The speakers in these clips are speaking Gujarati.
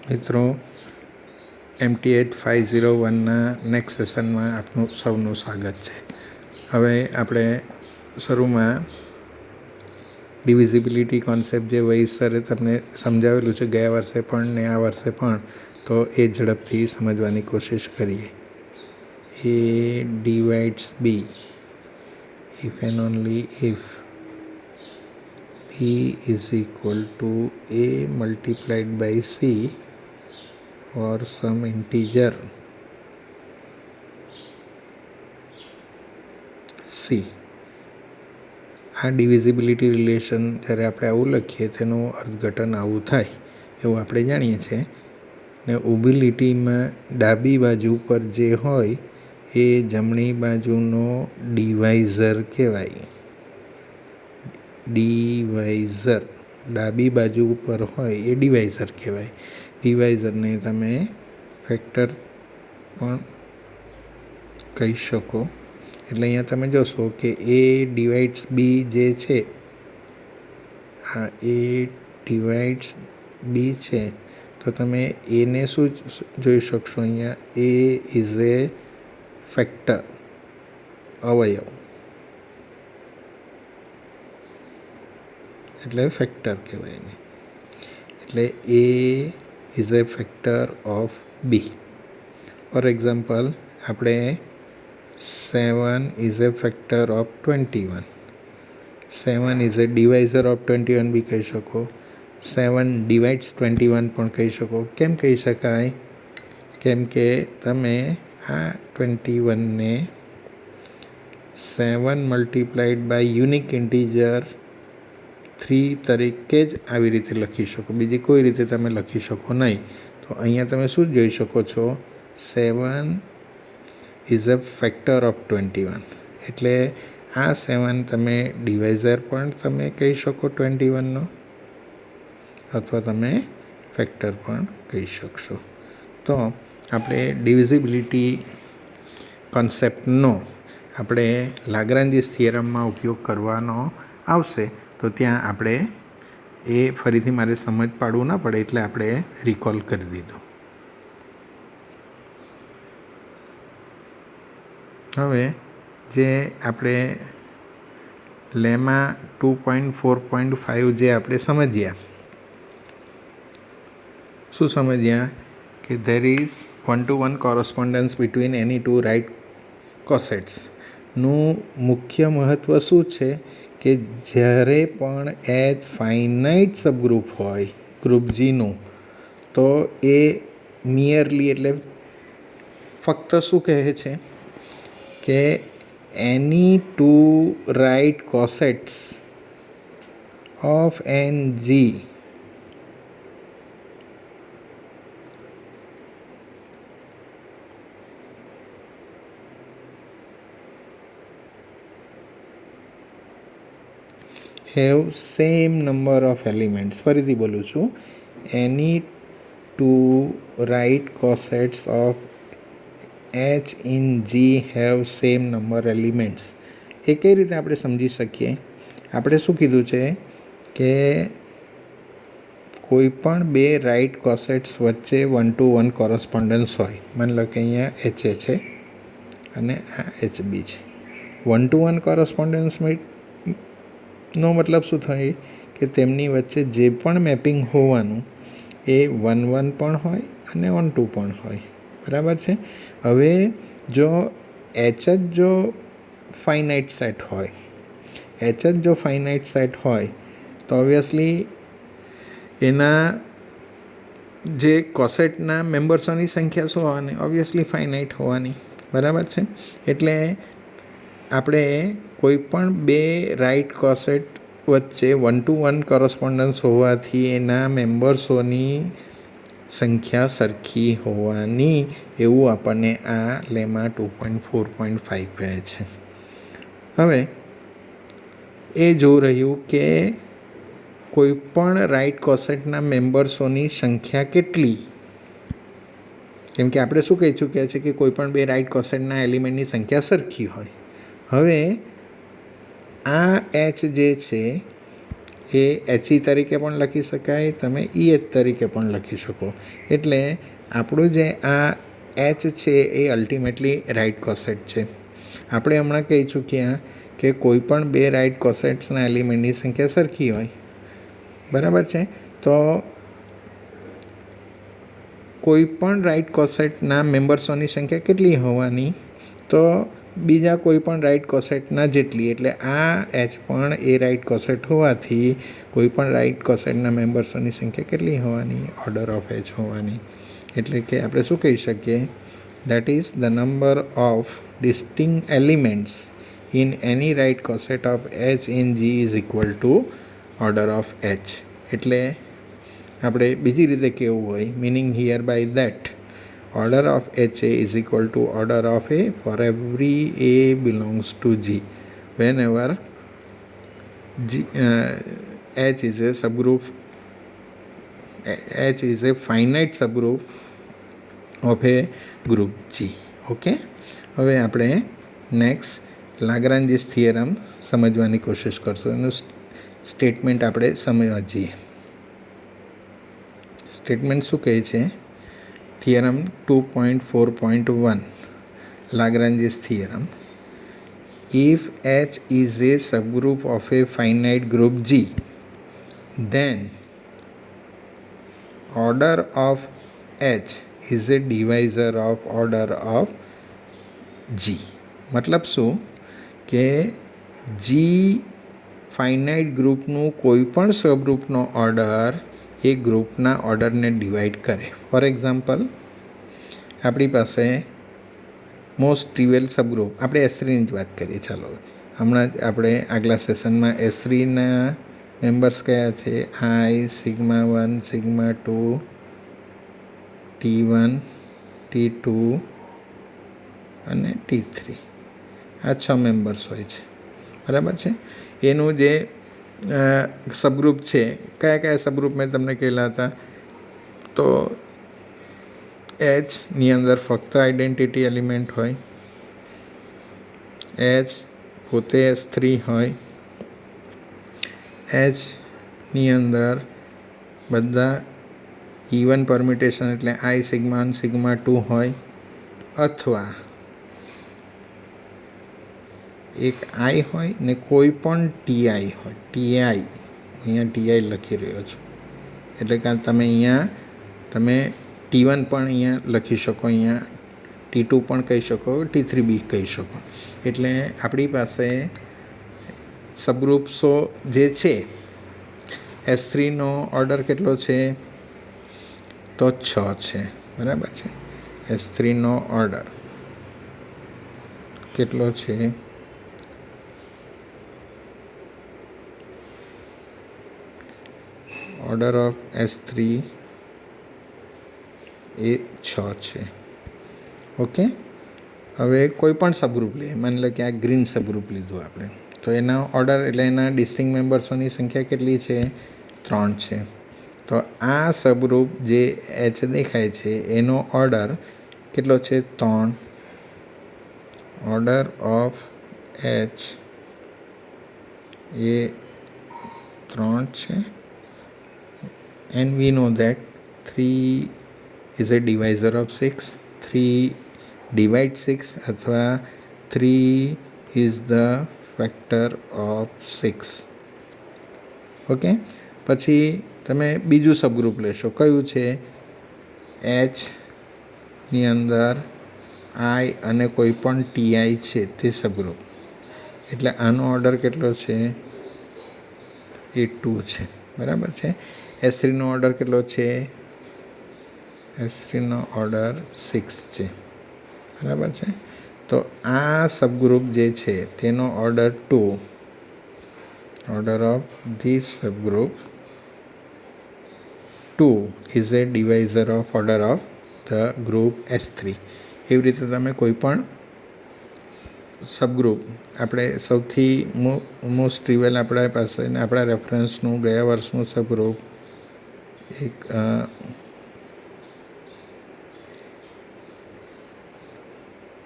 મિત્રો MT8 501ના નેક્સ્ટ સેશનમાં આપનું સૌનું સ્વાગત છે. હવે આપણે શરૂમાં ડિવિઝિબિલિટી કોન્સેપ્ટ જે વૈસ સરે તમને સમજાવેલું છે ગયા વર્ષે પણ ને આ વર્ષે પણ, તો એ ઝડપથી સમજવાની કોશિશ કરીએ. A divides B if and only if B is equal to A multiplied by C for some integer C. આ ડિવિઝિબિલિટી રિલેશન જ્યારે આપણે આવું લખીએ તેનું અર્થઘટન આવું થાય એવું આપણે જાણીએ છીએ. ને ઊભી લીટીમાં ડાબી બાજુ પર જે હોય એ જમણી બાજુનો ડિવાઇઝર કહેવાય. ડિવાઇઝર ડાબી બાજુ પર હોય એ ડિવાઇઝર કહેવાય. ડિવાઇઝરને તમે ફેક્ટર પણ કહી શકો. એટલે અહીંયા તમે જોશો કે એ ડિવાઇડ્સ બી જે છે, હા એ ડિવાઇડ્સ બી છે, તો તમે એને શું જોઈ શકશો? અહીંયા એ ઇઝ એ ફેક્ટર, અવયવ, એટલે ફેક્ટર કહેવાય એને. એટલે એ is a factor of B. For example, આપણે 7 is a factor of 21. 7 is a divisor of 21 B કહી શકો. 7 ડિવાઇડ્સ 21 પણ કહી શકો. કેમ કહી શકાય? કેમ કે તમે આ 21ને 7 મલ્ટીપ્લાઈડ બાય યુનિક ઇન્ટીજર 3 તરીકે જ આવી રીતે લખી શકો. બીજી કોઈ રીતે તમે લખી શકો નહીં. તો અહીંયા તમે શું જોઈ શકો છો? 7 ઇઝ અ ફેક્ટર ઓફ 21. એટલે આ 7 તમે ડિવાઇઝર પણ તમે કહી શકો 21નો, અથવા તમે ફેક્ટર પણ કહી શકશો. તો આપણે ડિવિઝિબિલિટી કોન્સેપ્ટનો આપણે લાગ્રાન્જીસ થિયરમમાં ઉપયોગ કરવાનો આવશે. તો ત્યાં આપણે એ ફરીથી મારે સમજ પાડવું ના પડે એટલે આપણે રિકોલ કરી દીધું. હવે જે આપણે લેમા 2.4.5 જે આપણે સમજ્યા, શું સમજ્યા? કે there is 1-to-1 correspondence between any two right કોસેટ્સનું મુખ્ય મહત્ત્વ શું છે? કે જ્યારે પણ એચ ફાઇનાઇટ સબગ્રુપ હોય ગ્રુપ જીનું, તો એ નિયરલી એટલે ફક્ત શું કહે છે કે any two right cosets of in G have same number of elements. ફરીથી બોલું છું, any two right cosets of H in G have same number elements. એ કઈ રીતે આપણે સમજી શકીએ? આપણે શું કીધું છે કે કોઈ પણ બે રાઇટ કોસેટ્સ વચ્ચે 1-to-1 કોરસ્પોન્ડન્સ હોય. માની લો કે અહીંયા એચ એ છે અને આ એચ બી છે. 1-to-1 કોરસ્પોન્ડન્સમાં નો મતલબ શું થાય? કે તેમની વચ્ચે જે પણ મેપિંગ હોવાનું એ 1-1 પણ હોય અને 1-2 પણ હોય. બરાબર છે? હવે જો એચ જ જો ફાઇનાઇટ સેટ હોય, એચ જ જો ફાઇનાઇટ સેટ હોય, તો ઓબ્વિયસલી એના જે કોસેટના મેમ્બર્સોની સંખ્યા શું હોવાની? ઓબ્વિયસલી ફાઇનાઇટ હોવાની. બરાબર છે? એટલે આપણે કોઈ પણ બે રાઇટ કોસેટ વચ્ચે 1-to-1 કોરસ્પોન્ડન્સ હોવાથી એના મેમ્બર્સોની સંખ્યા સરખી હોવાની, એવું આપણને આ લેમા 2.4.5 કહે છે. હવે એ જોઈ રહ્યું કે કોઈ પણ રાઇટ કોસેટના મેમ્બર્સોની સંખ્યા કેટલી. કેમ કે આપણે શું કહી ચૂક્યા છે કે કોઈ પણ બે રાઇટ કોસેટના એલિમેન્ટની સંખ્યા સરખી હોય. હવે આ એચ જે છે એ HE તરીકે પણ લખી શકાય, તમે EH તરીકે પણ લખી શકો. એટલે આપણું જે આ H છે એ અલ્ટિમેટલી રાઇટ કોસેટ છે. આપણે હમણાં કહી ચૂક્યા કે કોઈ પણ બે રાઇટ કોસેટ્સના એલિમેન્ટની સંખ્યા સરખી હોય, બરાબર છે. તો કોઈ પણ રાઇટ કોસેટના મેમ્બર્સોની સંખ્યા કેટલી હોવાની? તો બીજા કોઈ પણ રાઇટ કોસેટના જેટલી. એટલે આ H પણ એ રાઇટ કોસેટ હોવાથી કોઈ પણ રાઇટ કોસેટના મેમ્બર્સોની સંખ્યા કેટલી હોવાની? ઓર્ડર ઓફ H હોવાની. એટલે કે આપણે શું કહી શકીએ? That is the number of distinct elements in any right coset of H in G is equal to order of H. એટલે આપણે બીજી રીતે કહેવું હોય, meaning here by that order of HA is equal to order of A for every A belongs to G whenever H is a subgroup, H is a finite subgroup of a group G. Okay, હવે આપણે નેક્સ્ટ લાગ્રાન્જીસ થિયરમ સમજવાની કોશિશ કરશું. એનું સ્ટેટમેન્ટ આપણે સમજીએ. સ્ટેટમેન્ટ શું કહે છે? Theorem 2.4.1 Lagrange's theorem. If H is a subgroup of a finite group G, then order of H is a divisor of order of G. મતલબ શું કે G ફાઇનાઇટ ગ્રુપનું કોઈ પણ સબગ્રુપનો ઓર્ડર એ ગ્રુપના ઓર્ડરને ડિવાઈડ કરે. ફોર એક્ઝામ્પલ, આપણી પાસે મોસ્ટ ટ્રિવિયલ સબગ્રુપ, આપણે S3ની જ વાત કરીએ. ચાલો, હમણાં જ આપણે આગલા સેશનમાં S3ના મેમ્બર્સ કયા છે? I, σ1, σ2, T1, T2 અને T3. આ 6 મેમ્બર્સ હોય છે, બરાબર છે. એનું જે સબગ્રુપ છે, કયા કયા સબગ્રુપ મેં તમને કહેલા હતા? તો Hની અંદર ફક્ત આઈડેન્ટિટી એલિમેન્ટ હોય, H પોતે S3 હોય, Hની અંદર બધા ઇવન પરમ્યુટેશન એટલે I, σ1, σ2 હોય, અથવા એક I હોય ને કોઈ પણ TI હોય. TI, અહીંયા TI લખી રહ્યો છું, એટલે કે તમે અહીંયા તમે T1 પણ અહીંયા લખી શકો, અહીંયા T2 પણ કહી શકો, T3 બી કહી શકો. એટલે આપણી પાસે સબગ્રુપ્સો જે છે, S3નો ઓર્ડર કેટલો છે? તો 6 છે, બરાબર છે. S3નો ઓર્ડર કેટલો છે? ઓર્ડર ઓફ S3 એ 6 છે. ઓકે, હવે કોઈ પણ સબગ્રુપ લઈએ. માની લો કે આ ગ્રીન સબગ્રુપ લીધું આપણે, તો એના ઓર્ડર એટલે એના ડિસ્ટિંક્ટ મેમ્બર્સોની સંખ્યા કેટલી છે? 3 છે. તો આ સબગ્રુપ જે H દેખાય છે એનો ઓર્ડર કેટલો છે? 3. ઓર્ડર ઓફ H એ 3 છે. And we know that 3 is a divisor of 6. 3 divides 6 અથવા 3 is the factor of 6. Okay, પછી તમે બીજું સબગ્રુપ લેશો. કયું છે? Hની અંદર I અને કોઈ પણ TI છે તે સબગ્રુપ. એટલે આનો ઓર્ડર કેટલો છે? એ 2 છે, બરાબર છે. S3નો ઓર્ડર કેટલો છે? S3નો ઓર્ડર 6 છે, બરાબર છે. તો આ સબગ્રુપ જે છે તેનો order 2. Order of this subgroup 2 is a divisor of order of the group S3. એવી રીતે તમે કોઈ પણ સબગ્રુપ, આપણે સૌથી મોસ્ટ ટ્રિવિયલ આપણા પાસે આપણા રેફરન્સનું ગયા વર્ષનું સબગ્રુપ એક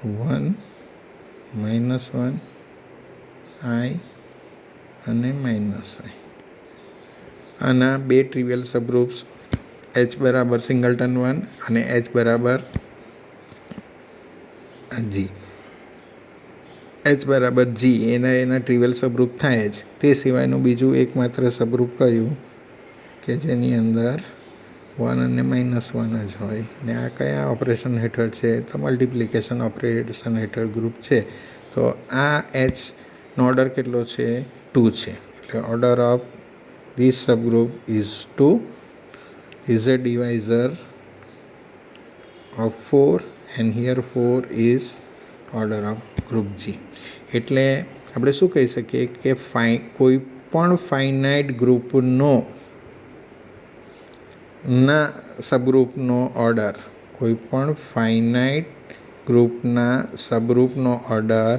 1 -1 I અને -I. આના બે ટ્રિવિયલ સબગ્રુપ્સ એચ બરાબર સિંગલટન 1 અને એચ બરાબર જી. એચ બરાબર જી એના ટ્રિવિયલ સબગ્રુપ થાય જ. તે સિવાયનું બીજું એકમાત્ર સબગ્રુપ કયું કે જેની અંદર 1 અને -1 જ હોય. ને આ કયા ઓપરેશન હેઠળ છે? તો મલ્ટિપ્લિકેશન ઓપરેશન હેઠળ ગ્રુપ છે. તો આ એચનો ઓર્ડર કેટલો છે? 2 છે. એટલે order of this subgroup is 2, is a divisor of 4 and here 4 is order of group G. એટલે આપણે શું કહી શકીએ કે કોઈ પણ ફાઇનાઇટ ગ્રુપનો ના સબગ્રુપનો ઓર્ડર, કોઈ પણ ફાઇનાઇટ ગ્રુપના સબગ્રુપનો ઓર્ડર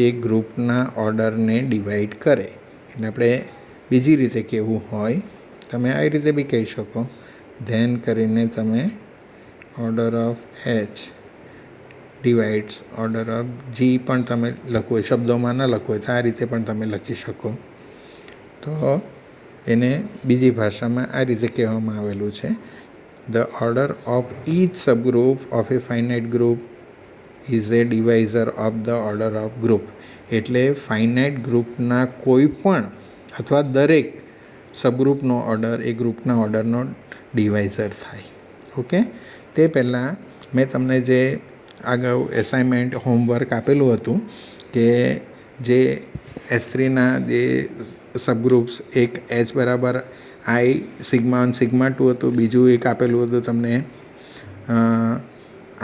એ ગ્રુપના ઓર્ડરને ડિવાઈડ કરે. એટલે આપણે બીજી રીતે કહેવું હોય, તમે આવી રીતે બી કહી શકો, ધેન કરીને તમે order of H divides order of G પણ તમે લખો, શબ્દોમાં ન લખો તો આ રીતે પણ તમે લખી શકો. તો એને બીજી ભાષામાં આ રીતે કહેવામાં આવેલું છે, the order of each subgroup of a finite group is a divisor of the order of group. એટલે ફાઇનાઇટ ગ્રુપના કોઈ પણ અથવા દરેક સબગ્રુપનો ઓર્ડર એ ગ્રુપના ઓર્ડરનો ડિવાઇઝર થાય. ઓકે, તે પહેલાં મેં તમને જે અગાઉ એસાઇનમેન્ટ હોમવર્ક આપેલું હતું કે જે S3ના જે સબગ્રુપ્સ, એક એચ બરાબર આઈ સિગ્મા 1 સિગ્મા 2 હતું, બીજું એક આપેલું હતું તમને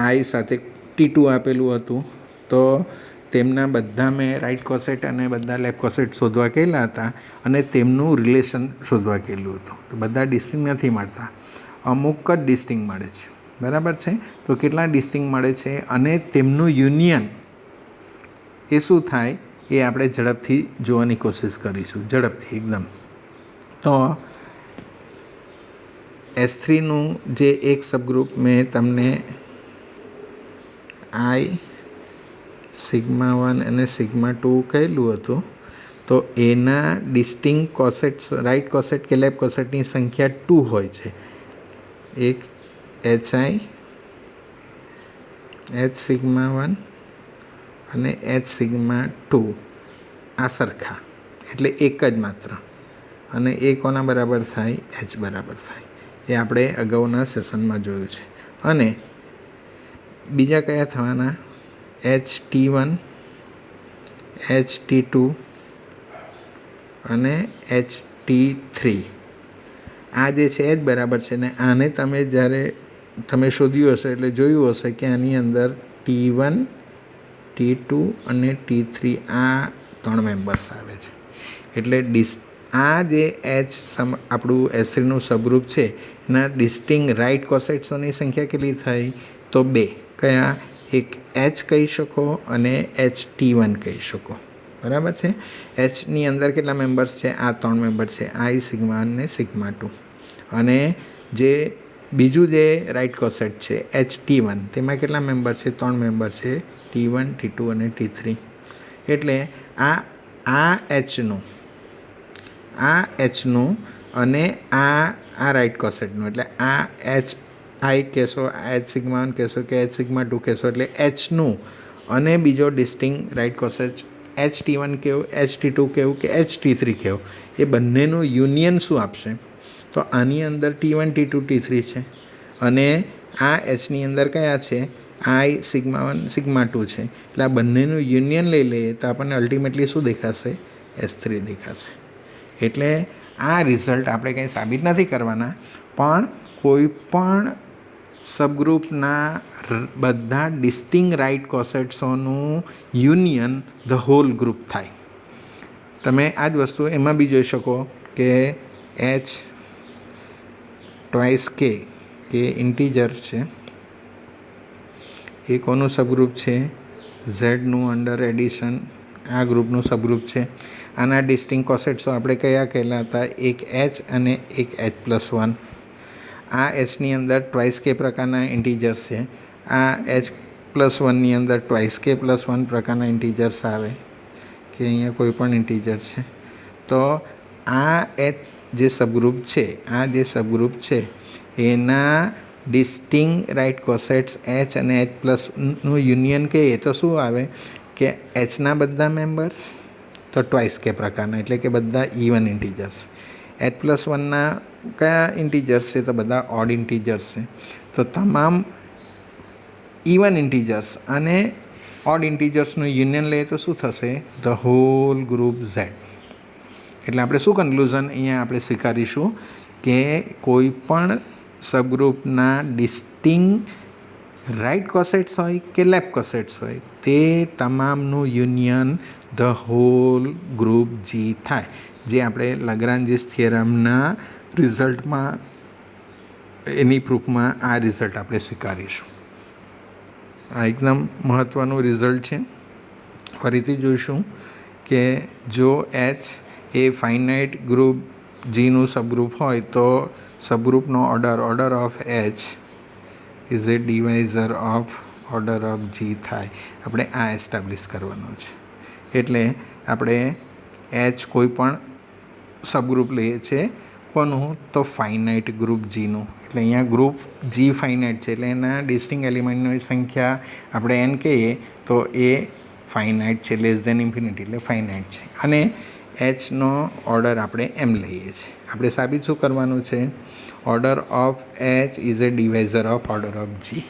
આઈ સાથે T2 આપેલું હતું. તો તેમના બધા મેં રાઇટ કોસેટ અને બધા લેફ્ટ કોસેટ શોધવા કહેલા હતા અને તેમનું રિલેશન શોધવા કહેલું હતું. તો બધા ડિસ્ટિંગ નથી મળતા, અમુક જ ડિસ્ટિંગ મળે છે. બરાબર છે? તો કેટલા ડિસ્ટિંગ મળે છે અને તેમનું યુનિયન એ શું થાય એ આપણે ઝડપથી જોવાની કોશિશ કરીશું, ઝડપથી એકદમ. તો S3નું જે એક સબગ્રુપ મેં તમને આઈ સિગ્મા 1 અને સિગ્મા 2 કહેલું હતું, તો એના ડિસ્ટિંગ કોસેટ્સ, રાઇટ કોસેટ કે લેફ્ટ કોસેટની સંખ્યા 2 હોય છે. એક HI એચ સિગ્મા 1 અને એચ સિગ્મા 2 આ સરખા, એટલે એક જ માત્ર. અને એ કોના બરાબર થાય? એચ બરાબર થાય. એ આપણે અગાઉના સેશનમાં જોયું છે. અને બીજા કયા થવાના? HT1, HT2 અને HT3. આ જે છે એ જ બરાબર છે. ને આને તમે જ્યારે તમે શોધ્યું હશે એટલે જોયું હશે કે આની અંદર T1, T2 અને T3 આ 3 મેમ્બર્સ આવે છે. એટલે આ જે એચ આપણું S3નું સબગ્રુપ છે એના ડિસ્ટિંગ રાઇટ કોસેટ્સોની સંખ્યા કેટલી થઈ? તો 2. કયા? એક એચ કહી શકો અને HT1 કહી શકો. બરાબર છે? એચની અંદર કેટલા મેમ્બર્સ છે? આ 3 મેમ્બર છે, આઈ સિગ્મા 1 ને સિગ્મા 2. અને જે બીજું જે રાઇટ કોસેટ છે HT1, તેમાં કેટલા મેમ્બર છે? 3 મેમ્બર છે, T1, T2 અને T3. એટલે આ એચનું અને આ રાઇટ કોસેટનું, એટલે આ એચ આઈ કહેશો, એચ સિગ્મા 1 કહેશો કે એચ સિગ્મા 2 કહેશો, એટલે એચનું અને બીજો ડિસ્ટિંગ રાઇટ કોસેટ HT1 કહેવું, HT2 કહેવું કે HT3 કહેવું, એ બંનેનું યુનિયન શું આપશે? તો આની અંદર T1, T2, T3 છે અને આ એચની અંદર કયા છે? આઈ સિગ્મા 1 સિગ્મા 2 છે. એટલે આ બંનેનું યુનિયન લઈ લઈએ તો આપણને અલ્ટિમેટલી શું દેખાશે? S3 દેખાશે. એટલે આ રિઝલ્ટ આપણે કંઈ સાબિત નથી કરવાના, પણ કોઈ પણ સબગ્રુપના બધા ડિસ્ટિંગ રાઇટ કોસેટ્સોનું યુનિયન ધ હોલ ગ્રુપ થાય. તમે આ જ વસ્તુ એમાં બી જોઈ શકો કે એચ ટ્વાઇસ કે ઇન્ટીજર છે, એ કોનું સબગ્રુપ છે? ઝેડનું અંડર એડિશન આ ગ્રુપનું સબગ્રુપ છે. આના ડિસ્ટિંગ કોસેટ્સો આપણે કયા કહેલાતા? એક એચ અને એક H+1. આ એચની અંદર ટ્વાઇસ કે પ્રકારના ઇન્ટીજર્સ છે, આ H+1ની અંદર ટ્વાઇસ કે +1 પ્રકારના ઇન્ટીજર્સ આવે કે અહીંયા કોઈ પણ ઇન્ટીજર છે. તો આ જે સબગ્રુપ છે, આ જે સબગ્રુપ છે એના ડિસ્ટિંગ રાઇટ કોસેટ્સ એચ અને એચ પ્લસનું યુનિયન કહીએ તો શું આવે કે એચના બધા મેમ્બર્સ તો ટ્વાઇસ કે પ્રકારના, એટલે કે બધા ઇવન ઇન્ટીજર્સ. એચ પ્લસ વનના કયા ઇન્ટીજર્સ છે તો બધા ઓડ ઇન્ટીજર્સ છે. તો તમામ ઇવન ઇન્ટીજર્સ અને ઓડ ઇન્ટીજર્સનું યુનિયન લઈએ તો શું થશે? The whole group Z. એટલે આપણે શું કન્ક્લુઝન અહીંયા આપણે સ્વીકારીશું કે કોઈ પણ સબગ્રુપના ડિસ્ટિંગ રાઇટ કોસેટ્સ હોય કે લેફ્ટ કોસેટ્સ હોય તે તમામનું યુનિયન ધ હોલ ગ્રુપ જી થાય, જે આપણે લગ્રાન્જીસ થિયરમના રિઝલ્ટમાં એની પ્રૂફમાં આ રિઝલ્ટ આપણે સ્વીકારીશું. આ એકદમ મહત્ત્વનું રિઝલ્ટ છે. ફરીથી જોઈશું કે જો એચ એ ફાઇનાઇટ ગ્રુપ જીનું સબગ્રુપ હોય તો સબગ્રુપનો order of H is a divisor of order of G થાય. આપણે આ એસ્ટાબ્લિશ કરવાનો છે. એટલે આપણે એચ કોઈ પણ સબગ્રુપ લઈએ છીએ કોનું? તો ફાઇનાઇટ ગ્રુપ જીનું. એટલે અહીંયા ગ્રુપ જી ફાઇનાઇટ છે એટલે એના ડિસ્ટિંગ એલિમેન્ટની સંખ્યા આપણે એન કહીએ તો એ ફાઇનાઇટ છે, લેસ દેન ઇન્ફિનિટી એટલે ફાઇનાઇટ છે. અને એચનો ઓર્ડર આપણે એમ લઈએ છીએ. આપણે સાબિત શું કરવાનું છે? Order of H is a divisor of order of G.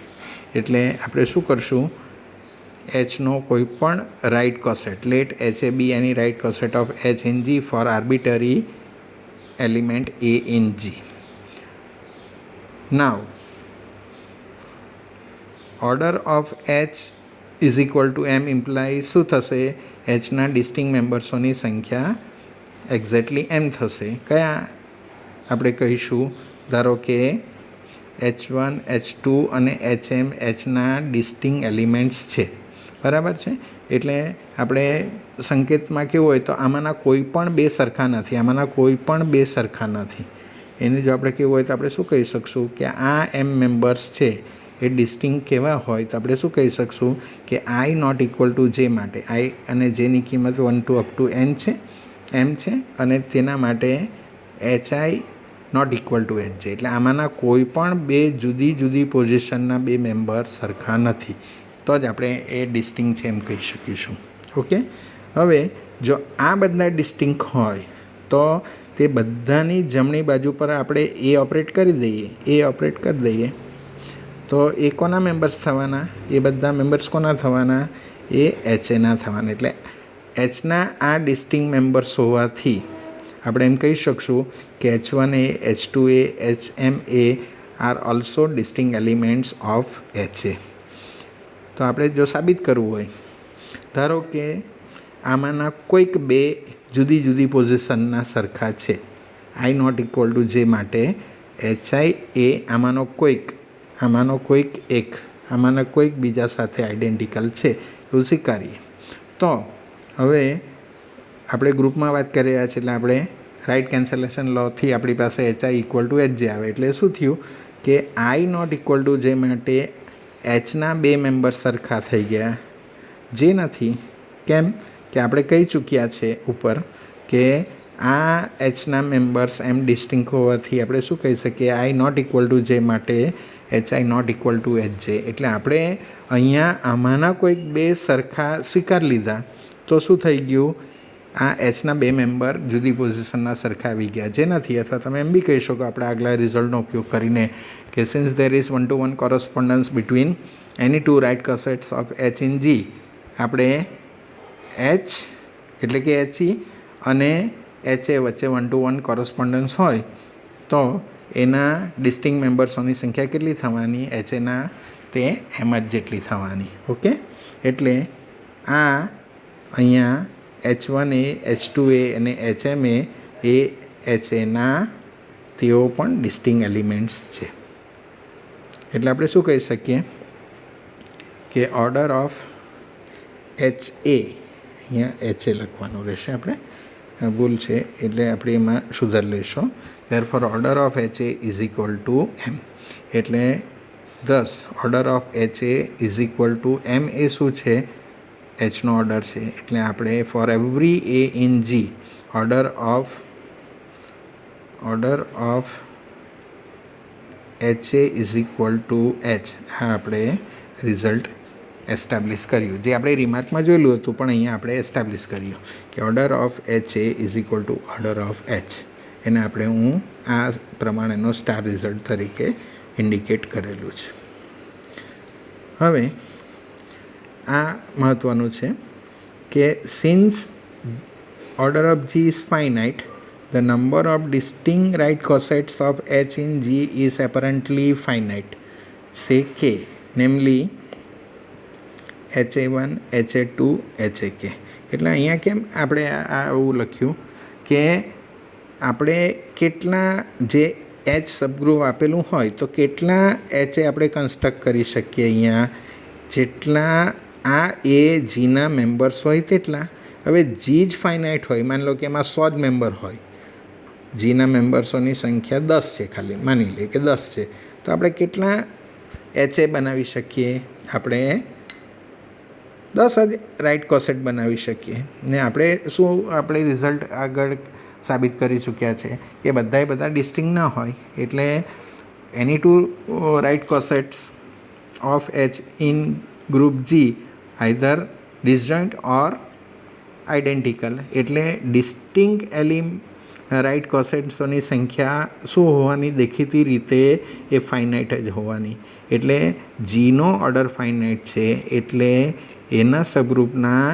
એટલે આપણે શું કરશું? એચનો કોઈ પણ right coset, let H a be any right coset of H in G for arbitrary element a in G. Now order of H is equal to m imply શું થશે? એચના ડિસ્ટિંગ મેમ્બર્સોની સંખ્યા એક્ઝેક્ટલી એમ થશે. કયા આપણે કહીશું? ધારો કે H1, H2 અને HM એચના ડિસ્ટિંગ એલિમેન્ટ્સ છે, બરાબર છે. એટલે આપણે સંકેતમાં કેવું હોય તો આમાંના કોઈ પણ બે સરખા નથી, આમાંના કોઈ પણ બે સરખા નથી. એની જો આપણે કેવું હોય તો આપણે શું કહી શકશું કે આ એમ મેમ્બર્સ છે એ ડિસ્ટિંગ કેવા હોય તો આપણે શું કહી શકશું કે આઈ નોટ ઇક્વલ ટુ જે માટે આઈ અને જેની કિંમત 1 to up to n છે, એમ છે, અને તેના માટે HI not equal to H J. એટલે આમાંના કોઈ પણ બે જુદી જુદી પોઝિશનના બે મેમ્બર સરખા નથી, તો જ આપણે એ ડિસ્ટિંગ છે એમ કહી શકીશું. ઓકે. હવે જો આ બધા ડિસ્ટિંગ હોય તો તે બધાની જમણી બાજુ પર આપણે એ ઓપરેટ કરી દઈએ તો એ કોના મેમ્બર્સ થવાના? એ બધા મેમ્બર્સ કોના થવાના? એ એચએના થવાના. એટલે એચના આ ડિસ્ટિંગ મેમ્બર્સ હોવાથી આપણે એમ કહી શકશું કે H1A, H2A, HMA are also distinct elements of HA. તો આપણે જો સાબિત કરવું હોય, ધારો કે આમાંના કોઈક બે જુદી જુદી પોઝિશનના સરખા છે, આઈ નોટ ઇક્વલ ટુ જે માટે HI એ આમાંનો કોઈક એક આમાંના કોઈક બીજા સાથે આઈડેન્ટિકલ છે એવું સ્વીકારીએ. તો હવે આપણે ગ્રુપમાં વાત કરી રહ્યા છીએ એટલે આપણે રાઇટ કેન્સલેશન લોથી આપણી પાસે HI ઇક્વલ ટુ એચ જે આવે. એટલે શું થયું કે આઈ નોટ ઇક્વલ ટુ જે માટે એચના બે મેમ્બર્સ સરખા થઈ ગયા, જે નથી. કેમ કે આપણે કહી ચૂક્યા છે ઉપર કે આ એચના મેમ્બર્સ એમ ડિસ્ટિંગ હોવાથી આપણે શું કહી શકીએ? આઈ નોટ ઇક્વલ ટુ જે માટે HI not equal to H J. એટલે આપણે અહીંયા આમાંના કોઈક બે સરખા સ્વીકાર લીધા તો શું થઈ ગયું? આ એચના બે મેમ્બર જુદી પોઝિશનના સરખા આવી ગયા, જે નથી. અથવા તમે એમ બી કહી શકો આપણે આગલા રિઝલ્ટનો ઉપયોગ કરીને કે since there is 1-to-1 correspondence between any two right cosets of H in G, આપણે એચ એટલે કે HE અને HA વચ્ચે 1-to-1 કોરસ્પોન્ડન્સ હોય તો એના ડિસ્ટિંગ મેમ્બર્સોની સંખ્યા કેટલી થવાની? HAના તે એમ જ જેટલી થવાની. ઓકે. એટલે આ અહીંયા H1A, H2A અને HMA એ HAના તેઓ પણ ડિસ્ટિંગ એલિમેન્ટ્સ છે. એટલે આપણે શું કહી શકીએ કે ઓર્ડર ઓફ HA, અહીંયા HA લખવાનું રહેશે, આપણે ભૂલ છે એટલે આપણે એમાં સુધાર લઈશું. Therefore order of HA is equal to m. એટલે thus order of HA is equal to m. એ શું છે? એચનો ઓર્ડર છે. એટલે આપણે for every a in G order of order of H a is equal to H. આ આપણે રિઝલ્ટ એસ્ટાબ્લિશ કર્યું, જે આપણે રિમાર્કમાં જોયેલું હતું પણ અહીંયા આપણે એસ્ટાબ્લિશ કર્યું કે order of H a is equal to order of H. એને આપણે હું આ પ્રમાણેનો સ્ટાર રિઝલ્ટ તરીકે ઇન્ડિકેટ કરેલું છે. હવે આ મહત્ત્વનું છે કે since order of G is finite, the number of distinct right cossets of H in G is apparently finite, say K, namely HA1, HA2, HAK. એટલે અહીંયા કેમ આપણે આવું લખ્યું કે આપણે કેટલા જે એચ સબગ્રુપ આપેલું હોય તો કેટલા એચ આપણે કન્સ્ટ્રક્ટ કરી શકીએ અહીંયા, જેટલા આ એ જીના મેમ્બર્સ હોય તેટલા. હવે જી જ ફાઇનાઇટ હોય, માની લો કે એમાં 100 જ મેમ્બર હોય, જીના મેમ્બર્સોની સંખ્યા 10 છે, ખાલી માની લઈએ કે 10 છે, તો આપણે કેટલા એચએ બનાવી શકીએ? આપણે 10 જ રાઇટ કોસેટ બનાવી શકીએ. ને આપણે શું આપણે રિઝલ્ટ આગળ સાબિત કરી ચૂક્યા છે કે બધા ડિસ્ટિંક્ટ ના હોય, એટલે any two right cosets of H in group G either disjoint or identical. એટલે ડિસ્ટિંક્ટ રાઇટ કોસેટ્સોની સંખ્યા શું હોવાની? દેખીતી રીતે એ ફાઇનાઇટ જ હોવાની. એટલે જીનો ઓર્ડર ફાઇનાઇટ છે, એટલે એના સબગ્રુપના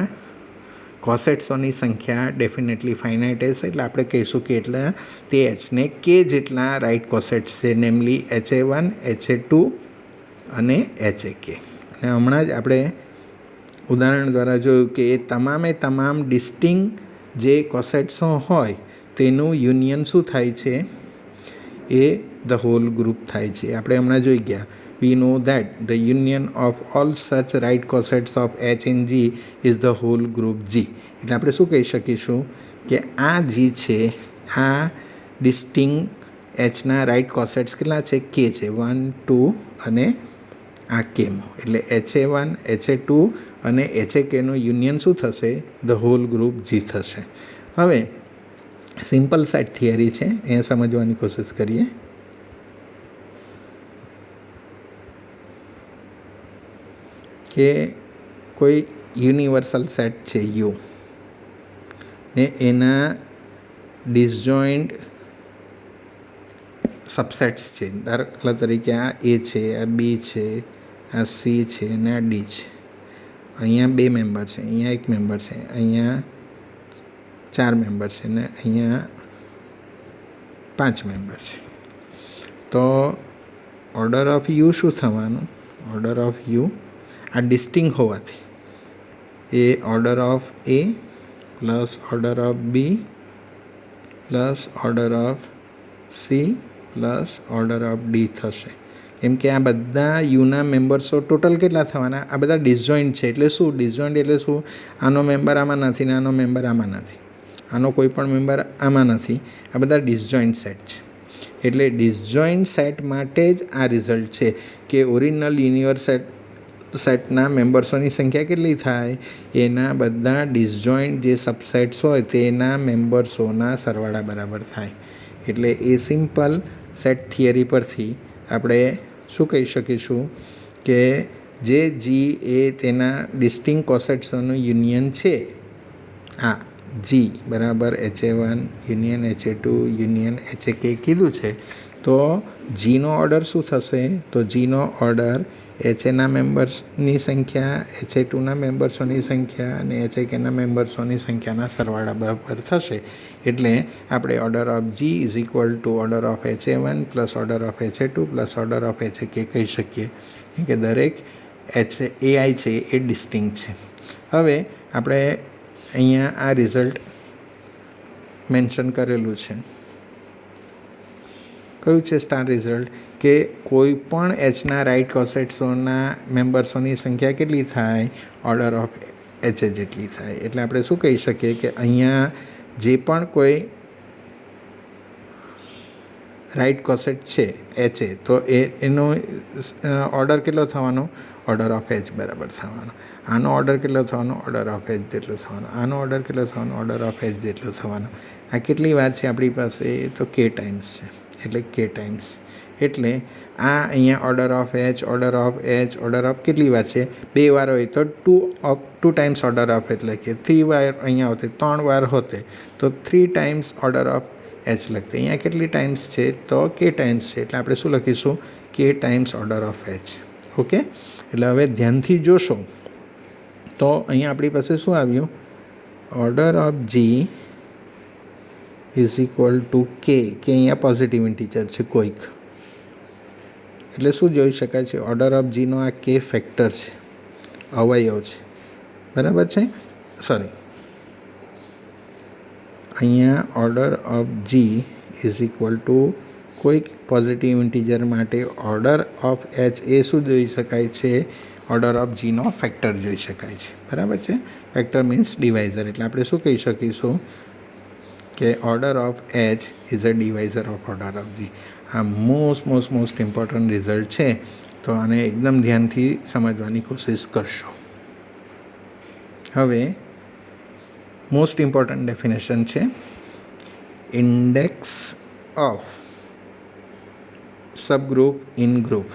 કોસેટ્સોની સંખ્યા ડેફિનેટલી ફાઇનાઇટ હશે. એટલે આપણે કહીશું કે એટલા તે એચને કે જેટલા રાઇટ કોસેટ્સ છે, નેમલી HA1, HA2 અને HAK. અને હમણાં જ આપણે ઉદાહરણ દ્વારા જોયું કે એ તમામ ડિસ્ટિંક્ટ જે કોસેટ્સો હોય તેનું યુનિયન શું થાય છે? એ ધ હોલ ગ્રુપ થાય છે. આપણે હમણાં જોઈ ગયા, we know that the union of all such right cosets of H in G is the whole group G. એટલે આપણે શું કહી શકીશું કે આ જી છે, આ ડિસ્ટિંક્ટ એચના રાઇટ કોસેટ્સ કેટલા છે? કે છે 1, 2 અને આ કેમાં. એટલે HA1, HA2 અને HAKનું યુનિયન શું થશે? ધ હોલ ગ્રુપ જી થશે. હવે સિમ્પલ સેટ થિયરી છે, એ સમજવાની કોશિશ કરીએ. કે કોઈ યુનિવર્સલ સેટ છે યુ, ને એના ડિસજોઇન્ટ સબસેટ્સ છે. દાખલા તરીકે આ એ છે, આ બી છે, આ સી છે અને આ ડી છે. અહીંયા 2 મેમ્બર છે, અહીંયા 1 મેમ્બર છે, અહીંયા 4 મેમ્બર છે ને અહીંયા 5 મેમ્બર છે. તો ઓર્ડર ઓફ યુ શું થવાનું? ઓર્ડર ઓફ યુ આ ડિસ્ટિંક્ટ હોવાથી એ order of A plus order of B plus order of C plus order of D થશે. કેમ કે આ બધા યુના મેમ્બર્સો ટોટલ કેટલા થવાના? આ બધા ડિસજોઇન્ટ છે. એટલે શું ડિસજોઇન્ટ? એટલે શું? આનો મેમ્બર આમાં નથી ને આનો મેમ્બર આમાં નથી, આનો કોઈ પણ મેમ્બર આમાં નથી. આ બધા ડિસજોઇન્ટ સેટ છે. એટલે ડિસજોઇન્ટ સેટ માટે જ આ રિઝલ્ટ છે કે ઓરિજિનલ યુનિવર્સ સેટના મેમ્બર્સોની સંખ્યા કેટલી થાય? એના બધા ડિસજોઇન્ટ જે સબસેટ્સ હોય તેના મેમ્બર્સોના સરવાળા બરાબર થાય. એટલે એ સિમ્પલ સેટ થિયરી પરથી આપણે શું કહી શકીશું કે જે જી એ તેના ડિસ્ટિંક્ટ કોસેટ્સોનું યુનિયન છે, આ જી બરાબર HA1 union HA2 union HAK કીધું છે. તો જીનો ઓર્ડર શું થશે? તો જીનો ઓર્ડર HAના મેમ્બર્સની સંખ્યા, HA2ના મેમ્બર્સોની સંખ્યા અને HAKના મેમ્બર્સોની સંખ્યાના સરવાળા બરાબર થશે. એટલે આપણે order of G is equal to order of HA1 plus order of HA2 plus order of HAK કહી શકીએ કે દરેક AI છે એ ડિસ્ટિંક્ટ છે. હવે આપણે અહીંયા આ રિઝલ્ટ મેન્શન કરેલું છે. કયું છે સ્ટાર રિઝલ્ટ? કે કોઈ પણ એચના રાઇટ કોસેટ્સોના મેમ્બર્સોની સંખ્યા કેટલી થાય? ઓર્ડર ઓફ એચ જેટલી થાય. એટલે આપણે શું કહી શકીએ કે અહીંયા જે પણ કોઈ રાઇટ કોસેટ છે એચ એ, તો એનો ઓર્ડર કેટલો થવાનો? ઓર્ડર ઓફ એચ બરાબર થવાનો. આનો ઓર્ડર કેટલો થવાનો? ઓર્ડર ઓફ એચ જેટલો થવાનો. આનો ઓર્ડર કેટલો થવાનો? ઓર્ડર ઓફ એચ જેટલો થવાનો. આ કેટલી વાર છે આપણી પાસે? તો કે ટાઈમ્સ છે, એટલે કે ટાઈમ્સ. એટલે આ અહીંયા order of H, order of H, order of કેટલી વાર છે? 2 વાર હોય તો 2 ટાઈમ્સ ઓર્ડર ઓફ એચ લખીએ. 3 વાર અહીંયા હોતે, 3 વાર હોતે તો 3 ટાઈમ્સ ઓર્ડર ઓફ એચ લખીએ. અહીંયા કેટલી ટાઈમ્સ છે? તો કે ટાઈમ્સ છે, એટલે આપણે શું લખીશું? કે times order of H. Okay, એટલે હવે ધ્યાનથી જોશો તો અહીંયા આપણી પાસે શું આવ્યું? Order of G is equal to K. કે અહીંયા પોઝિટિવ ઇન્ટીજર છે કોઈક, એટલે શું જોઈ શકાય છે? ઓર્ડર ઓફ જીનો આ કે ફેક્ટર છે, અવયવ છે. બરાબર છે? સોરી, અહીંયા order of G is equal to કોઈક પોઝિટિવ ઇન્ટીજર માટે ઓર્ડર ઓફ એચ એ શું જોઈ શકાય છે? ઓર્ડર ઓફ જીનો ફેક્ટર જોઈ શકાય છે. બરાબર છે? Factor means divisor. એટલે આપણે શું કહી શકીશું કે order of H is a divisor of order of G. આ મોસ્ટ ઇમ્પોર્ટન્ટ રિઝલ્ટ છે, તો આને એકદમ ધ્યાનથી સમજવાની કોશિશ કરશો. હવે મોસ્ટ ઇમ્પોર્ટન્ટ ડેફિનેશન છે index of subgroup in group.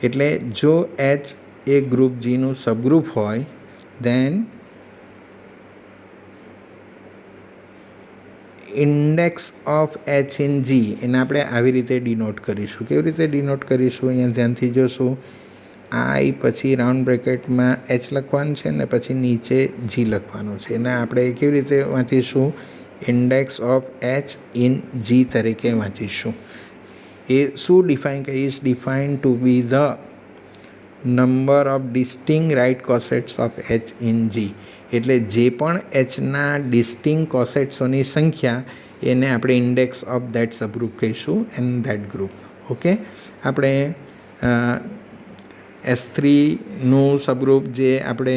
એટલે જો એચ એ ગ્રુપ જીનું સબગ્રુપ હોય દેન ઇન્ડેક્સ ઓફ એચ ઇન જી એને આપણે આવી રીતે ડિનોટ કરીશું. કેવી રીતે ડિનોટ કરીશું? અહીંયા ધ્યાનથી જોશું. આઈ પછી રાઉન્ડ બ્રેકેટમાં એચ લખવાનું છે ને પછી નીચે જી લખવાનું છે. એને આપણે કેવી રીતે વાંચીશું? Index of H in G તરીકે વાંચીશું. એ શું ડિફાઇન કરે? Is define to be the number of distinct right cosets of H in G. એટલે જે પણ એચના ડિસ્ટિંગ કોસેટ્સોની સંખ્યા એને આપણે ઇન્ડેક્સ ઓફ ધેટ સબગ્રુપ કહીશું એન્ડ ધેટ ગ્રુપ. ઓકે, આપણે S3નું સબગ્રુપ જે આપણે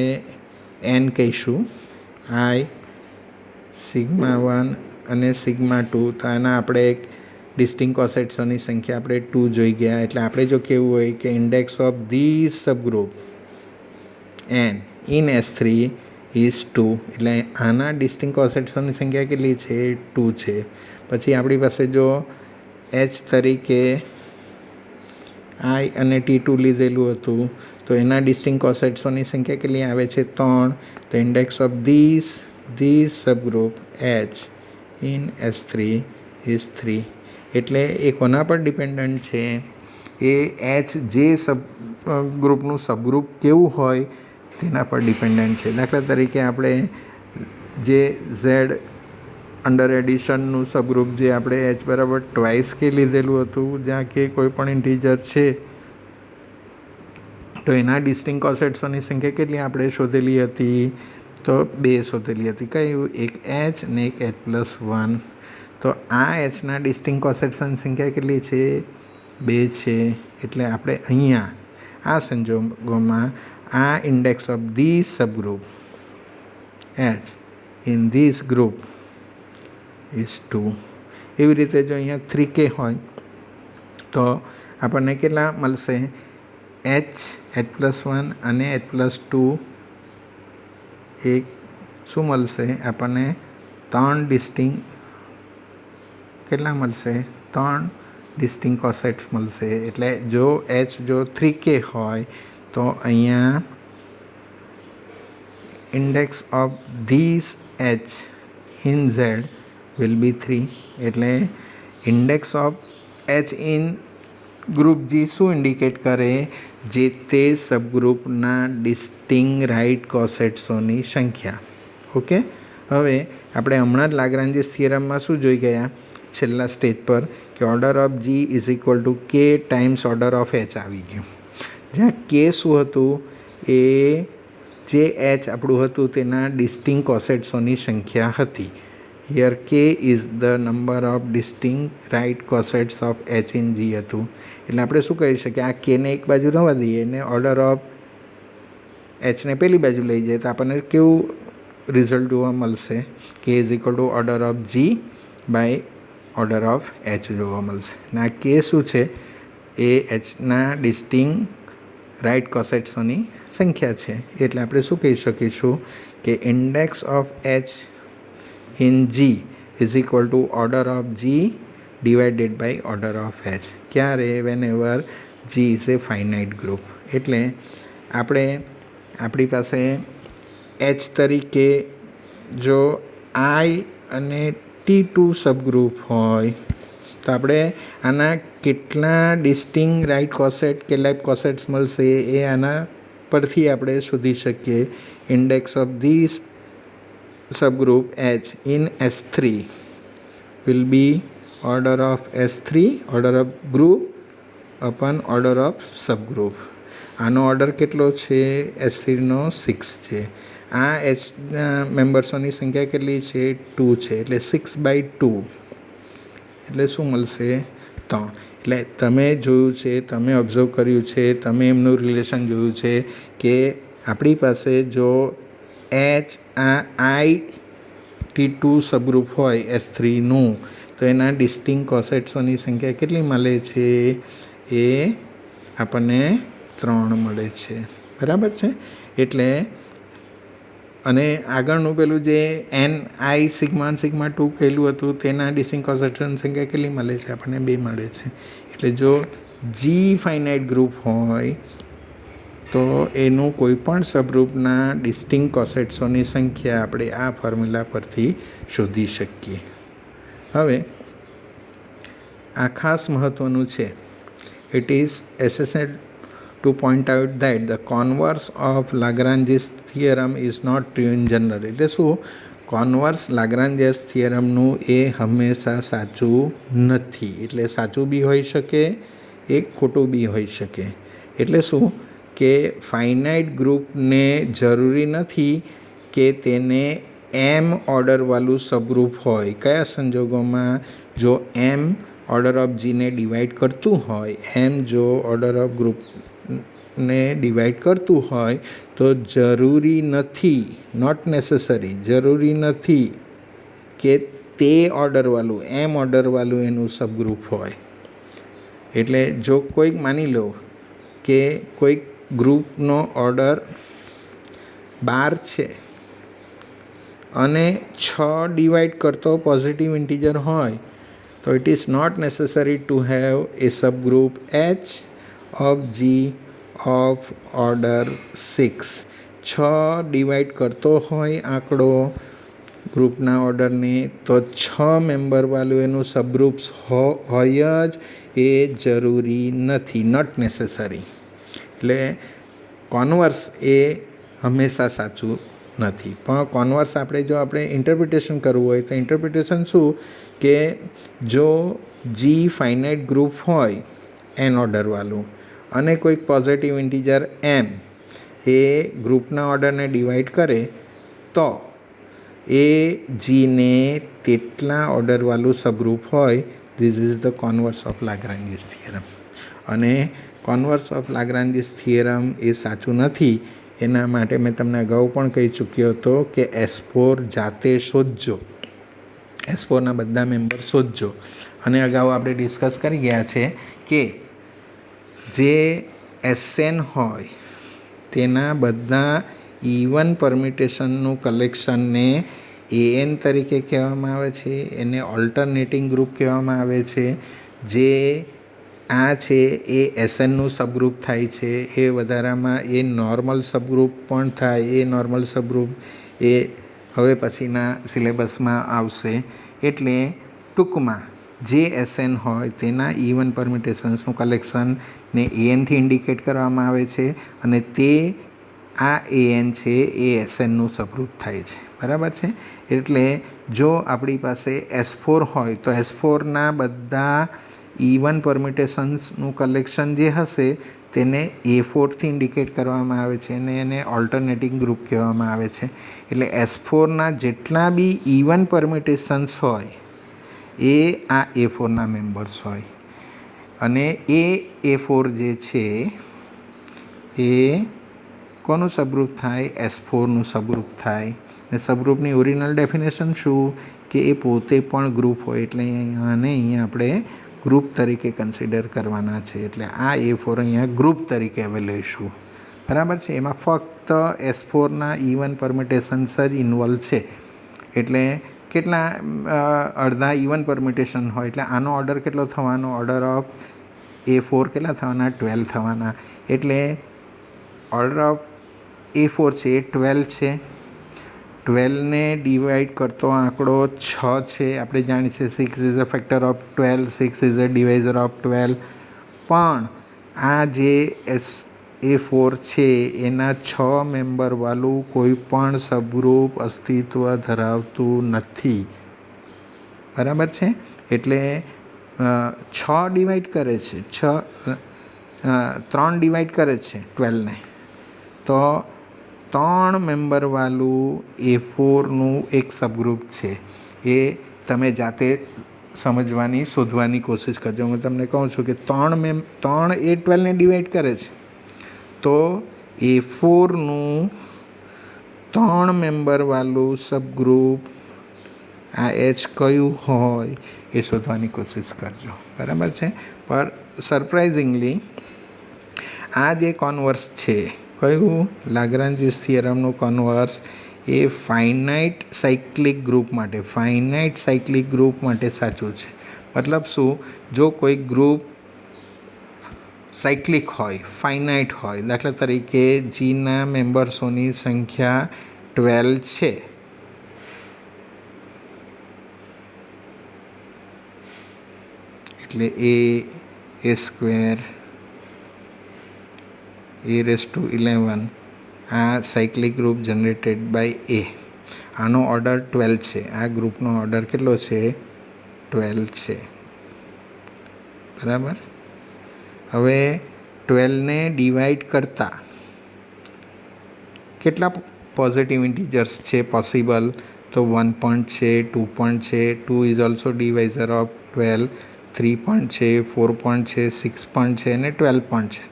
એન કહીશું, આઈ સિગ્મા 1 અને સિગ્મા 2, તો આના આપણે એક ડિસ્ટિંગ કોસેટ્સોની સંખ્યા આપણે 2 જોઈ ગયા. એટલે આપણે જો કેવું હોય કે index of this subgroup N in S3 is 2, એટલે આના ડિસ્ટિંગ કોસેટ્સોની સંખ્યા કેટલી છે? 2 છે. પછી આપણી પાસે જો એચ તરીકે આઈ અને T2 લીધેલું હતું તો એના ડિસ્ટિંગ કોસેટ્સોની સંખ્યા કેટલી આવે છે? 3. તો index of this subgroup H in S3 is 3. એટલે એ કોના પર ડિપેન્ડન્ટ છે? એ એચ જે ગ્રુપનું સબગ્રુપ કેવું હોય તેના પર ડિપેન્ડન્ટ છે. દાખલા તરીકે આપણે જે ઝેડ અંડર એડિશનનું સબગ્રુપ જે આપણે એચ બરાબર ટ્વાઇસ કે લીધેલું હતું, જ્યાં કે કોઈ પણ ઇન્ટીજર છે, તો એના ડિસ્ટિંગ કોસેટ્સોની સંખ્યા કેટલી આપણે શોધેલી હતી? તો 2 શોધેલી હતી. કયું? એક એચ ને એક H+1. તો આ એચના ડિસ્ટિંગ કોસેટ્સોની સંખ્યા કેટલી છે? 2 છે. એટલે આપણે અહીંયા આ સંજોગોમાં આ index of this subgroup H in this group is 2. એવી રીતે જો અહીંયા 3K હોય તો આપણને કેટલા મળશે? H+1 અને H+2 એક શું મળશે આપણને? 3 ડિસ્ટિંગ કેટલા મળશે? 3 ડિસ્ટિંગ કોસેટ્સ મળશે. એટલે જો એચ જો 3K હોય તો અહીંયા index of this H in Z will be 3. એટલે index of H in group G શું ઇન્ડિકેટ કરે? જે તે સબગ્રુપના ડિસ્ટિંગ રાઇટ કોસેટ્સોની સંખ્યા. ઓકે, હવે આપણે હમણાં જ લાગ્રાન્જિસ થિયરમમાં શું જોઈ ગયા છેલ્લા સ્ટેજ પર કે order of G is equal to K times order of H આવી ગયું. જ્યાં કે શું હતું? એ જે એચ આપણું હતું તેના ડિસ્ટિંગ કોસેટ્સોની સંખ્યા હતી. Here K is the number of distinct right cosets of H in G હતું. એટલે આપણે શું કહી શકીએ? આ કેને એક બાજુ રહેવા દઈએ ને ઓર્ડર ઓફ એચને પેલી બાજુ લઈ જઈએ તો આપણને કેવું રિઝલ્ટ જોવા મળશે? K is equal to order of G by order of H જોવા મળશે. ને આ કે શું છે? એ એચના ડિસ્ટિંગ રાઇટ કોસેટ્સોની સંખ્યા છે. એટલે આપણે શું કહી શકીશું કે index of H in G is equal to order of G divided by order of H. ક્યારે? Whenever G is a finite group. એટલે આપણી પાસે એચ તરીકે જો આઈ અને T2 સબગ્રુપ હોય તો આપણે આના કેટલા ડિસ્ટિંગ રાઇટ કોસેટ કેટલા કોસેટ્સ મળશે એ આના પરથી આપણે શોધી શકીએ. Index of this subgroup H in S3 will be order of S3 order of group upon order of subgroup. આનો ઓર્ડર કેટલો છે? S3નો 6 છે. આ એચ મેમ્બર્સોની સંખ્યા કેટલી છે? 2 છે. એટલે 6/2 એટલે શું મળશે? 3. એટલે તમે જોયું છે, તમે ઓબ્ઝર્વ કર્યું છે, તમે એમનું રિલેશન જોયું છે કે આપણી પાસે જો એચ આઈ T2 સબગ્રુપ હોય S3નું તો એના ડિસ્ટિંગ કોસેટ્સોની સંખ્યા કેટલી મળે છે? એ આપણને 3 મળે છે. બરાબર છે? એટલે અને આગળનું પેલું જે NI સિગ્મા 1 સિગ્મા 2 કહેલું હતું તેના ડિસ્ટિંગ કોસેટ્સની સંખ્યા કેટલી મળે છે? આપણને 2 મળે છે. એટલે જો જી ફાઇનાઇટ ગ્રુપ હોય તો એનું કોઈપણ સબગ્રુપના ડિસ્ટિંગ કોસેટ્સોની સંખ્યા આપણે આ ફોર્મ્યુલા પરથી શોધી શકીએ. હવે આ ખાસ મહત્ત્વનું છે. It is essential to point out that the converse of Lagrange's theorem is not true in general. એટલે શું? કોન્વર્સ લાગ્રાન્જિયસ થિયરમનું એ હંમેશા સાચું નથી. એટલે સાચું બી હોઈ શકે, એ ખોટું બી હોઈ શકે. એટલે શું કે ફાઇનાઇટ ગ્રુપને જરૂરી નથી કે તેને એમ ઓર્ડરવાળું સબગ્રુપ હોય. કયા સંજોગોમાં? જો એમ ઓર્ડર ઓફ જીને ડિવાઈડ કરતું હોય, એમ જો ઓર્ડર ઓફ ગ્રુપને ડિવાઈડ કરતું હોય તો જરૂરી નથી, નોટ નેસેસરી, જરૂરી નથી કે તે ઓર્ડરવાળું એમ ઓર્ડરવાળું એનું સબગ્રુપ હોય. એટલે જો કોઈક માની લો કે કોઈક ગ્રુપનો ઓર્ડર 12 છે અને 6 ડિવાઈડ કરતો પોઝિટિવ ઇન્ટીજર હોય તો it is not necessary to have a subgroup H of G of order 6. 6 divide કરતો હોય આંકડો ગ્રુપના ઓર્ડરને તો 6 મેમ્બરવાળું એનું સબગ્રુપ્સ હોય જ એ જરૂરી નથી, નોટ નેસેસરી. એટલે કોન્વર્સ એ હંમેશા સાચું નથી. પણ કોન્વર્સ આપણે ઇન્ટરપ્રિટેશન કરવું હોય તો ઇન્ટરપ્રિટેશન શું કે જો જી ફાઇનાઇટ ગ્રુપ હોય એન ઓર્ડરવાળું અને કોઈક પોઝિટિવ ઇન્ટીજર એમ એ ગ્રુપના ઓર્ડરને ડિવાઈડ કરે તો એ જીને તેટલા ઓર્ડરવાળું સબગ્રુપ હોય. This is the converse of Lagrange's theorem. અને કોન્વર્સ ઓફ લાગ્રાન્જિયસ થિયરમ એ સાચું નથી. એના માટે મેં તમને અગાઉ પણ કહી ચૂક્યો હતો કે S4 જાતે શોધજો, S4ના બધા મેમ્બર શોધજો. અને અગાઉ આપણે ડિસ્કસ કરી ગયા છે કે જે SN હોય તેના બધા ઇવન પરમ્યુટેશનનું કલેક્શનને AN તરીકે કહેવામાં આવે છે. એને ઓલ્ટરનેટિંગ ગ્રુપ કહેવામાં આવે છે. જે આ છે એ SNનું સબગ્રુપ થાય છે. એ વધારામાં એ નોર્મલ સબગ્રુપ પણ થાય. એ નોર્મલ સબગ્રુપ એ હવે પછીના સિલેબસમાં આવશે. એટલે ટૂંકમાં જે SN હોય તેના ઇવન પરમ્યુટેશન્સનું કલેક્શનને ANથી ઇન્ડિકેટ કરવામાં આવે છે અને તે આ AN છે એ SNનું સબગ્રુપ થાય છે. બરાબર છે? એટલે જો આપણી પાસે S4 હોય તો S4ના બધા ઇવન પરમ્યુટેશન્સનું કલેક્શન જે હશે તેને A4થી ઇન્ડિકેટ કરવામાં આવે છે અને એને ઓલ્ટરનેટિંગ ગ્રુપ કહેવામાં આવે છે. એટલે S4ના જેટલા બી ઇવન પરમ્યુટેશન્સ હોય એ આ A4ના મેમ્બર્સ હોય. અને એ A4 જે છે એ કોનું સબગ્રુપ થાય? S4નું સબગ્રુપ થાય. ને સબગ્રુપની ઓરિજિનલ ડેફિનેશન શું કે એ પોતે પણ ગ્રુપ હોય, એટલે આને અહીંયા આપણે ગ્રુપ તરીકે કન્સિડર કરવાના છે. એટલે આ A4 અહીંયા ગ્રુપ તરીકે હવે લઈશું. બરાબર છે. એમાં ફક્ત S4ના ઇવન પરમિટેશન્સ જ ઇન્વોલ્વ છે. એટલે કેટલા અડધા ઇવન પરમિટેશન હોય, એટલે આનો ઓર્ડર કેટલો થવાનો? ઓર્ડર ઓફ A4 કેટલા થવાના? 12 થવાના. એટલે ઓર્ડર ઓફ A4 છે એ 12 છે. 12ને ડિવાઈડ કરતો આંકડો 6 છે. આપણે જાણીએ છીએ 6 is a factor of 12, 6 is a divisor of 12. પણ આ જે A4 છે એના 6 મેમ્બરવાળું કોઈ પણ સબગ્રુપ અસ્તિત્વ ધરાવતું નથી. બરાબર છે. એટલે 6 ડિવાઈડ કરે છે, 3 ડિવાઈડ કરે છે 12ને, તો 3 મેમ્બરવાળું A4નું એક સબગ્રુપ છે. એ તમે જાતે સમજવાની, શોધવાની કોશિશ કરજો. હું તમને કહું છું કે 3 એ 12ને ડિવાઈડ કરે છે, તો A4નું 3 મેમ્બરવાળું સબગ્રુપ આ H કયું હોય એ શોધવાની કોશિશ કરજો. બરાબર છે. પર સરપ્રાઇઝિંગલી આ જે કોન્વર્સ છે, કયું? લાગ્રાન્જીસ થિયરમનું કોન્વર્સ એ ફાઇનાઇટ સાયક્લિક ગ્રુપ માટે, ફાઇનાઇટ સાયક્લિક ગ્રુપ માટે સાચું છે. મતલબ શું? જો કોઈ ગ્રુપ સાયક્લિક હોય, ફાઇનાઇટ હોય, દાખલા તરીકે જીના મેમ્બર્સોની સંખ્યા 12 છે, એટલે a સ્ક્વેર a⁻11 આ cyclic group generated by A. આનો ઓર્ડર 12 છે. આ ગ્રુપનો ઓર્ડર કેટલો છે? 12 છે. બરાબર. હવે 12ને ડિવાઈડ કરતા કેટલા પોઝિટિવ ઇન્ટીજર્સ છે પોસિબલ? તો 1 પણ છે, 2 પણ છે, 2 ઇઝ ઓલ્સો ડિવાઇઝર ઓફ 12, 3 પણ છે, 4 પણ છે, 6 પણ છે અને 12 પણ છે.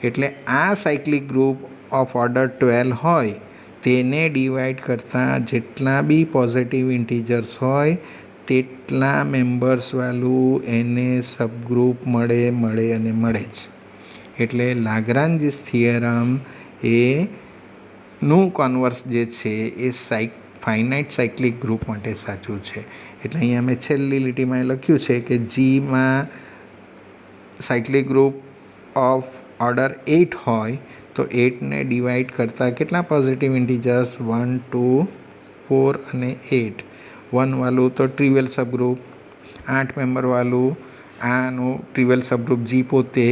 એટલે આ સાયક્લિક ગ્રુપ ઓફ ઓર્ડર 12 હોય તેને ડિવાઈડ કરતાં જેટલા બી પોઝિટિવ ઇન્ટીજર્સ હોય તેટલા મેમ્બર્સવાળું એને સબગ્રુપ મળે જ. એટલે લાગ્રાન્જીસ થિયરમ નું કોન્વર્સ જે છે એ ફાઇનાઇટ સાયક્લિક ગ્રુપ માટે સાચું છે. એટલે અહીંયા મેં છેલ્લી લીટીમાં લખ્યું છે કે જીમાં સાયક્લિક ગ્રુપ ઓફ ઓર્ડર 8 હોય તો 8ને ડિવાઈડ કરતાં કેટલા પોઝિટિવ ઇન્ટીજર્સ? 1, 2, 4 અને 8. 1 વાળું તો ટ્રિવિયલ સબગ્રુપ, 8 મેમ્બરવાળું આનું ટ્રિવિયલ સબગ્રુપ જી પોતે,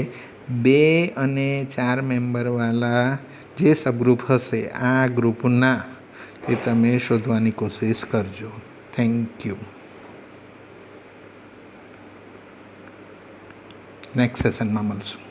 2 અને 4 મેમ્બરવાળા જે સબગ્રુપ હશે આ ગ્રુપના, એ તમે શોધવાની કોશિશ કરજો. Thank you. નેક્સ્ટ સેશનમાં મળશું.